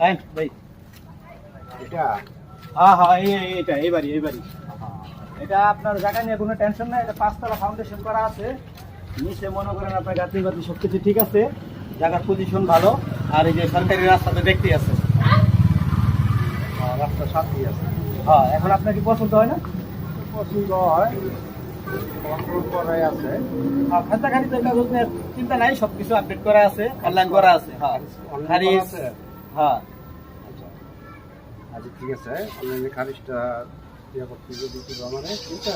তাই ভাই এটা হ্যাঁ হ্যাঁ এইবারই এটা আপনার জায়গা নিয়ে কোনো টেনশন নাই। এটা 5 তলা ফাউন্ডেশন করা আছে, নিচে মনে করেন আপনার গাতি বাতি সব কিছু ঠিক আছে, জায়গার পজিশন ভালো। আর এই যে সরকারি রাস্তাতে দেখতেই আছে। রাস্তার সাথেই আছে। হ্যাঁ, এখন আপনার কি পছন্দ হয় না? পছন্দ হয়, কন্ট্রোল করাই আছে। খাতাখানি তো কাগজ নিয়ে চিন্তা নাই, সবকিছু আপডেট করা আছে, অনলাইন করা আছে। হ্যাঁ খারিজ আছে। হ্যাঁ আচ্ছা আচ্ছা, ঠিক আছে। অনলাইনে খারিজটা ইয়ে করতে যদি দিতে আমারে, ঠিক আছে।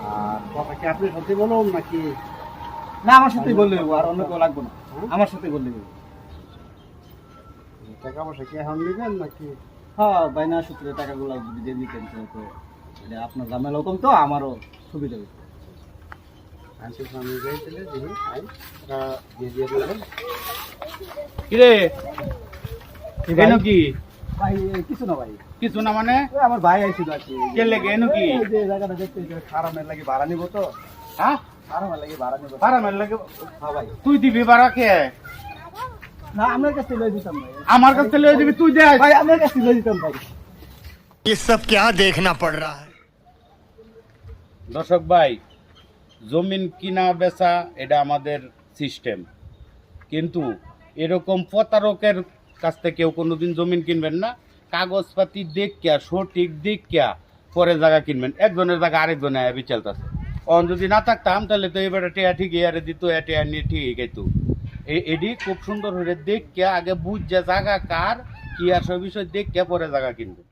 আর কথা কি আপনি সত্যি বলুন নাকি? না, আমার সাথেই বললে দেবো, আর অন্য কেউ লাগবে না। আমার সাথেই বললে দেবো। টাকা পয়সা কি এখন নেবেন নাকি? হ্যাঁ, বাইনা সূত্রে টাকাগুলো যদি দিয়ে দিতেন তো এটা আপনার ঝামেলাও কম, তো আমারও সুবিধা হতো। আচ্ছা, আমি যাই তাহলে দেখি এটা দিয়ে দিয়ে দেবেন। কিরে ভাই? এনো কি ভাই কিছু না ভাই, কিছু না মানে ওই আমার ভাই আইছিল আর কি। কে লেগে এনো কি? এই যে জায়গাটা দেখতে, এই যে ফার্মের লাগে ভাড়া নিব তো, হ্যাঁ ফার্মের লাগে ভাড়া নিব। আরামের লাগে হ্যাঁ ভাই, তুই দিবি বাড়া কে? না আপনার কাছে লই দিতাম ভাই। আমার কাছ থেকে লয়ে দিবি তুই দে। ভাই আপনার কাছে লই দিতাম ভাই। ये सब क्या देखना पड़ रहा है। দর্শক ভাই, জমিন কিনা বেচা এটা আমাদের সিস্টেম, কিন্তু এরকম প্রতারকের কাছ থেকে কেউ কোনোদিন জমিন কিনবেন না। কাগজপাতি দেখিয়া সঠিক দেখিয়া পরে জায়গা কিনবেন। একজনের জায়গা আরেকজনে বিচালতেছে। অন যদি না থাকতাম তাহলে তো এবারে টেয়া ঠিকই আরে দিত, টেয়া নিয়ে ঠিকই খাইতো। এটি খুব সুন্দর হয়ে দেখিয়া আগে বুঝ যে জায়গা কার কি আর সব বিষয় দেখিয়া পরে জায়গা কিনবেন।